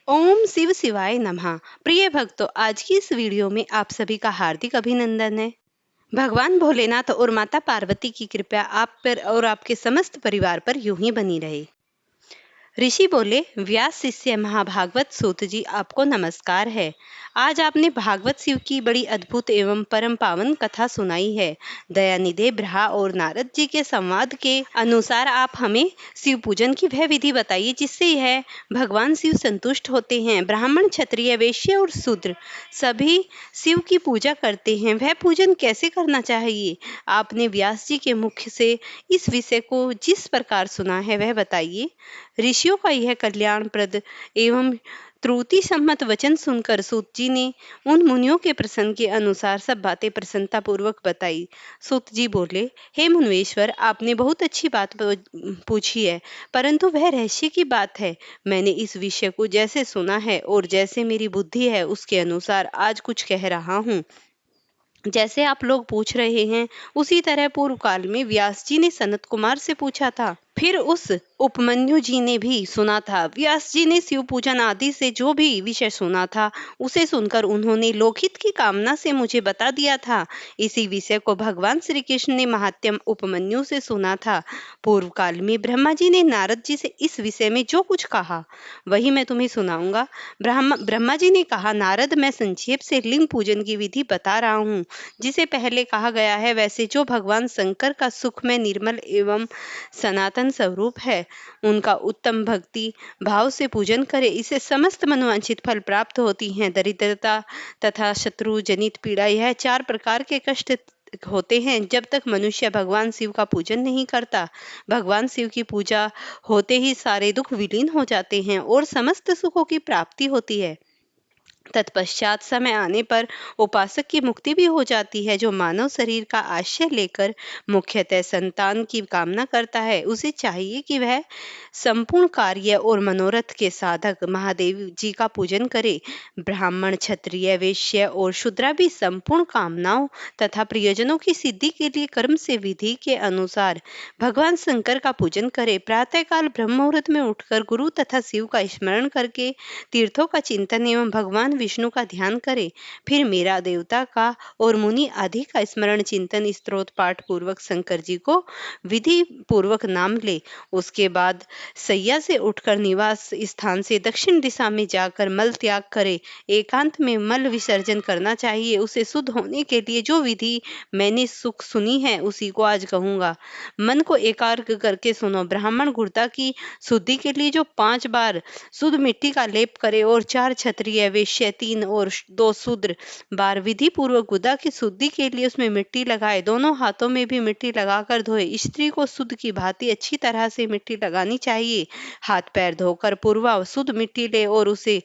ओम शिव शिवाय नमः। प्रिय भक्तों, आज की इस वीडियो में आप सभी का हार्दिक अभिनंदन है। भगवान भोलेनाथ और माता पार्वती की कृपा आप पर और आपके समस्त परिवार पर यूं ही बनी रहे। ऋषि बोले, व्यास शिष्य महाभागवत सूत जी, आपको नमस्कार है। आज आपने भागवत शिव की बड़ी अद्भुत एवं परम पावन कथा सुनाई है। दयानिधे ब्रह्मा और नारद जी के संवाद के अनुसार आप हमें शिव पूजन की वह विधि बताइए जिससे यह भगवान शिव संतुष्ट होते हैं। ब्राह्मण, क्षत्रिय, वैश्य और शूद्र सभी शिव की पूजा करते हैं। वह पूजन कैसे करना चाहिए? आपने व्यास जी के मुख से इस विषय को जिस प्रकार सुना है वह बताइए। ऋषियों का यह कल्याणप्रद एवं त्रुटि सम्मत वचन सुनकर सूत जी ने उन मुनियों के प्रसंग के अनुसार सब बातें प्रसन्नता पूर्वक बताई। सूत जी बोले, हे मुनीश्वर, आपने बहुत अच्छी बात पूछी है, परंतु वह रहस्य की बात है। मैंने इस विषय को जैसे सुना है और जैसे मेरी बुद्धि है उसके अनुसार आज कुछ कह रहा हूँ। जैसे आप लोग पूछ रहे हैं उसी तरह पूर्व काल में व्यास जी ने सनत कुमार से पूछा था। फिर उस उपमन्यु जी ने भी सुना था। व्यास जी ने शिव पूजन आदि से जो भी विषय सुना था उसे सुनकर उन्होंने लोकहित की कामना से मुझे बता दिया था। इसी विषय को भगवान श्री कृष्ण ने महात्म उपमन्यु से सुना था। पूर्व काल में ब्रह्मा जी ने नारद जी से इस विषय में जो कुछ कहा वही मैं तुम्हें सुनाऊंगा। ब्रह्मा जी ने कहा, नारद, मैं संक्षेप से लिंग पूजन की विधि बता रहा हूँ जिसे पहले कहा गया है। वैसे जो भगवान शंकर का सुखमय, निर्मल एवं सनातन स्वरूप है, उनका उत्तम भक्ति भाव से पूजन करे, इसे समस्त मनोवांछित फल प्राप्त होती हैं। दरिद्रता तथा शत्रु जनित पीड़ा, यह 4 प्रकार के कष्ट होते हैं जब तक मनुष्य भगवान शिव का पूजन नहीं करता। भगवान शिव की पूजा होते ही सारे दुख विलीन हो जाते हैं और समस्त सुखों की प्राप्ति होती है। तत्पश्चात समय आने पर उपासक की मुक्ति भी हो जाती है। जो मानव शरीर का आश्रय लेकर मुख्यतः संतान की कामना करता है, उसे चाहिए कि वह संपूर्ण कार्य और मनोरथ के साधक महादेव जी का पूजन करे। ब्राह्मण, क्षत्रिय, वैश्य और शूद्र भी संपूर्ण कामनाओं तथा प्रयोजनों की सिद्धि के लिए कर्म से विधि के अनुसार भगवान शंकर का पूजन करे। प्रातःकाल ब्रह्म मुहूर्त में उठकर गुरु तथा शिव का स्मरण करके तीर्थों का चिंतन एवं भगवान विष्णु का ध्यान करे। फिर मेरा देवता का और मुनि आदि का स्मरण, चिंतन, स्तोत्र पाठ पूर्वक शंकर जी को विधि पूर्वक नाम ले। उसके बाद सैया से उठकर निवास स्थान से दक्षिण दिशा में जाकर मल त्याग करे। एकांत में मल विसर्जन करना चाहिए। उसे शुद्ध होने के लिए जो विधि मैंने सुनी है उसी को आज कहूंगा। मन को एकाग्र करके सुनो। ब्राह्मण गुर्दा की शुद्धि के लिए जो 5 बार शुद्ध मिट्टी का लेप करे और 4 क्षत्रिय, वैश्य 3 और 2 शूद्र बार विधि पूर्वक गुदा की शुद्धि के लिए उसमें मिट्टी लगाए। दोनों हाथों में भी मिट्टी लगाकर धोए। स्त्री को शुद्ध की भांति अच्छी तरह से मिट्टी लगानी चाहिए। हाथ पैर धोकर पूर्वा शुद्ध मिट्टी ले और उसे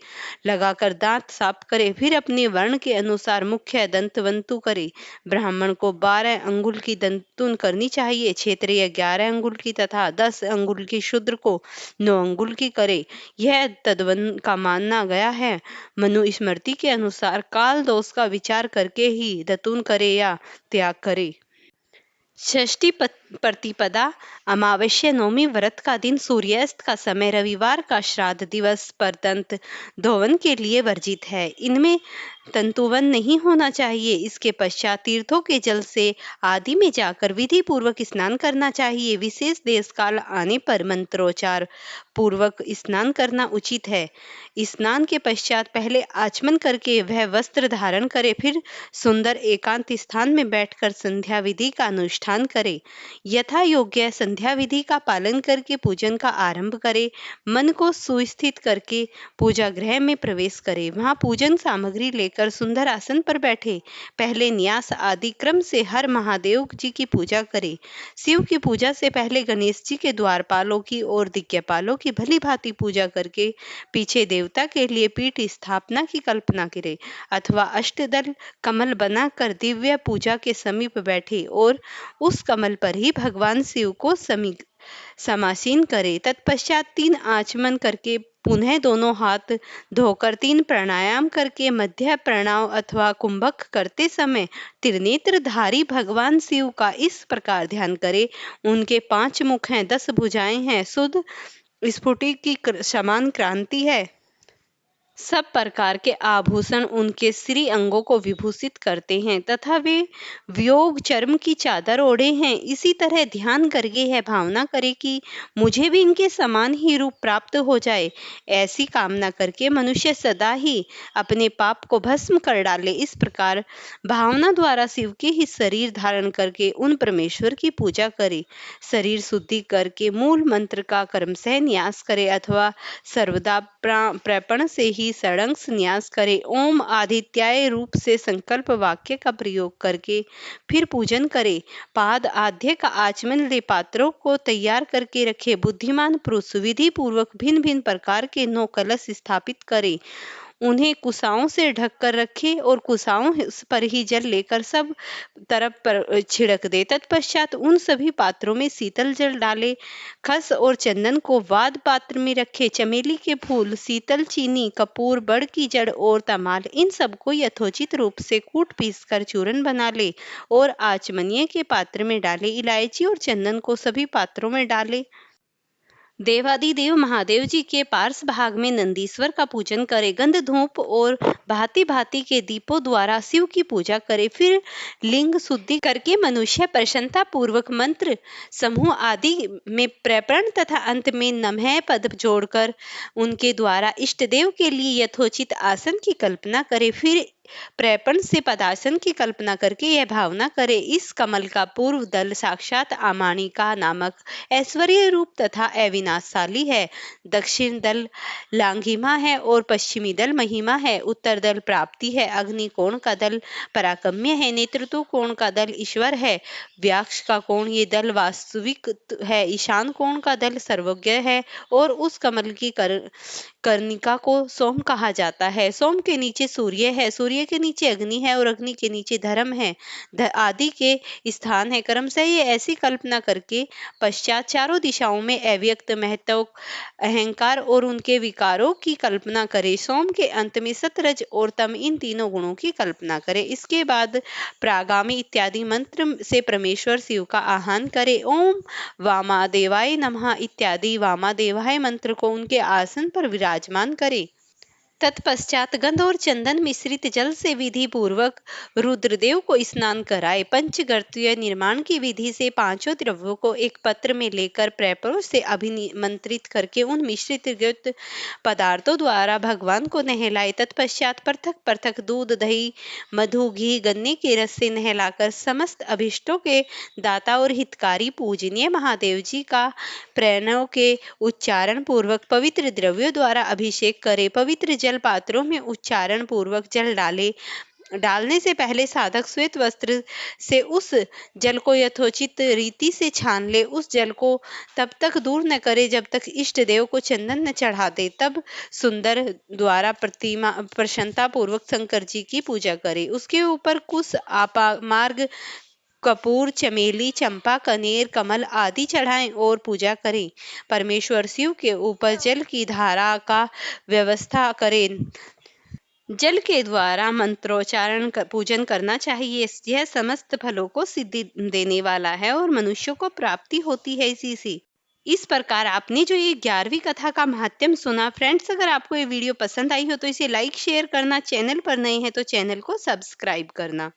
लगाकर दांत साफ करे। फिर अपने वर्ण के अनुसार मुख्य दंतवंतु करे। ब्राह्मण को 12 अंगुल की दंतुन करनी चाहिए, क्षत्रिय 11 अंगुल की तथा 10 अंगुल की, शूद्र को 9 अंगुल की करे। यह तद्वन का माना गया है। मनुस्मृति के अनुसार काल दोष का विचार करके ही दतून करे या त्याग करे। षष्ठी प्रतिपदा, अमावस्या, नौमी, व्रत का दिन, सूर्यास्त का समय, रविवार का श्राद्ध दिवस पर दंत धोवन के लिए वर्जित है। इनमें तंतुवन नहीं होना चाहिए। इसके पश्चात तीर्थों के जल से आदि में जाकर विधि पूर्वक स्नान करना चाहिए। विशेष देश काल आने पर मंत्रोच्चार पूर्वक स्नान करना उचित है। स्नान के पश्चात पहले आचमन करके वह वस्त्र धारण करे। फिर सुंदर एकांत स्थान में बैठकर संध्या विधि का अनुष्ठान करे। यथा योग्य संध्या विधि का पालन करके पूजन का आरंभ करे। मन को सुस्थित करके पूजा गृह में प्रवेश करे। वहां पूजन सामग्री लेकर सुंदर आसन पर बैठे। पहले न्यास आदि क्रम से हर महादेव जी की पूजा करे। शिव की पूजा से पहले गणेश जी के द्वारपालों की और दिग्पालों की भली भांति पूजा करके पीछे देवता के लिए पीठ स्थापना की कल्पना करे अथवा अष्टदल कमल बनाकर दिव्य पूजा के समीप बैठे और उस कमल पर ही भगवान शिव को समासीन करे। तत्पश्चात 3 आचमन करके पुनः दोनों हाथ धोकर 3 प्राणायाम करके मध्य प्रणव अथवा कुंभक करते समय त्रिनेत्रधारी भगवान शिव का इस प्रकार ध्यान करे। उनके 5 मुख हैं, 10 भुजाएं हैं, शुद्ध स्फुटित की समान क्रांति है, सब प्रकार के आभूषण उनके श्री अंगों को विभूषित करते हैं तथा वे वियोग चर्म की चादर ओढ़े हैं। इसी तरह ध्यान करके यह भावना करे कि मुझे भी इनके समान ही रूप प्राप्त हो जाए। ऐसी कामना करके मनुष्य सदा ही अपने पाप को भस्म कर डाले। इस प्रकार भावना द्वारा शिव के ही शरीर धारण करके उन परमेश्वर की पूजा करे। शरीर शुद्धि करके मूल मंत्र का क्रमशः न्यास करे अथवा सर्वदा प्रपण से ही षडंग न्यास करे। ओम आदित्याय रूप से संकल्प वाक्य का प्रयोग करके फिर पूजन करे। पाद आद्य का आचमन ले पात्रों को तैयार करके रखे। बुद्धिमान पुरुष विधि पूर्वक भिन्न भिन्न प्रकार के 9 कलश स्थापित करे, उन्हें कुशाओं से ढक कर रखे और कुशाओं पर ही जल लेकर सब तरफ पर छिड़क दे। तत्पश्चात उन सभी पात्रों में शीतल जल डाले। खस और चंदन को वाद पात्र में रखे। चमेली के फूल, शीतल चीनी, कपूर, बड़ की जड़ और तमाल, इन सबको यथोचित रूप से कूट पीस कर चूर्ण बना ले और आचमनीय के पात्र में डाले। इलायची और चंदन को सभी पात्रों में डाले। देवादिदेव महादेव जी के पार्श्व भाग में नंदीश्वर का पूजन करे। गंध धूप और भांति भांति के दीपों द्वारा शिव की पूजा करे। फिर लिंग शुद्धि करके मनुष्य प्रसन्नता पूर्वक मंत्र समूह आदि में प्रपण तथा अंत में नमः पद जोड़कर उनके द्वारा इष्ट देव के लिए यथोचित आसन की कल्पना करे। फिर प्रपण से पदासन की कल्पना करके यह भावना करे, इस कमल का पूर्व दल साक्षात आमानिका नामक ऐश्वर्य रूप तथा अविनाशशाली है। दक्षिण दल लांघिमा है और पश्चिमी दल महिमा है। उत्तर दल प्राप्ति है। अग्नि कोण का दल पराक्रम्य है। नेतृत्व कोण का दल ईश्वर है। व्याक्ष का कोण ये दल वास्तविक है। ईशान कोण का दल सर्वज्ञ है और उस कमल की कर्णिका को सोम कहा जाता है। सोम के नीचे सूर्य है, सूर्य के नीचे अग्नि है और अग्नि के नीचे धर्म है, आदि के स्थान है। क्रमशः ये ऐसी कल्पना करके पश्चात चारों दिशाओं में अव्यक्त महत्व, अहंकार और उनके विकारों की कल्पना करे। सोम के अंत में सतरज और तम, इन तीनों गुणों की कल्पना करे। इसके बाद प्रागामी इत्यादि मंत्र से परमेश्वर शिव का आह्वान करे। ओम वामादेवाय नमः इत्यादि वामादेवाय मंत्र को उनके आसन पर विराजमान करे। तत्पश्चात गंध और चंदन मिश्रित जल से विधि पूर्वक रुद्रदेव को स्नान कराए। पंचगर्तीय निर्माण की विधि से 5 द्रव्यों को एक पत्र में लेकर प्रपरों से अभिमंत्रित करके उन मिश्रित पदार्थों द्वारा भगवान को नहलाए। तत्पश्चात पृथक पृथक दूध, दही, मधु, घी, गन्ने के रस से नहलाकर समस्त अभिष्टों के दाता और हितकारी पूजनीय महादेव जी का प्रणव के उच्चारण पूर्वक पवित्र द्रव्यों द्वारा अभिषेक करे। पवित्र जल पात्रों में उच्चारण पूर्वक जल डालने से पहले साधक श्वेत वस्त्र से उस जल को यथोचित रीति से छान ले। उस जल को तब तक दूर न करे जब तक इष्ट देव को चंदन न चढ़ा दे। तब सुंदर द्वारा प्रतिमा प्रसन्नता पूर्वक शंकर जी की पूजा करे। उसके ऊपर कुश, आपा मार्ग, कपूर, चमेली, चंपा, कनेर, कमल आदि चढ़ाएं और पूजा करें। परमेश्वर शिव के ऊपर जल की धारा का व्यवस्था करें। जल के द्वारा मंत्रोच्चारण पूजन करना चाहिए। यह समस्त फलों को सिद्धि देने वाला है और मनुष्यों को प्राप्ति होती है इसी से। इस प्रकार आपने जो ये 11वीं कथा का महात्म्य सुना। फ्रेंड्स, अगर आपको ये वीडियो पसंद आई हो तो इसे लाइक शेयर करना, चैनल पर नए हैं तो चैनल को सब्सक्राइब करना।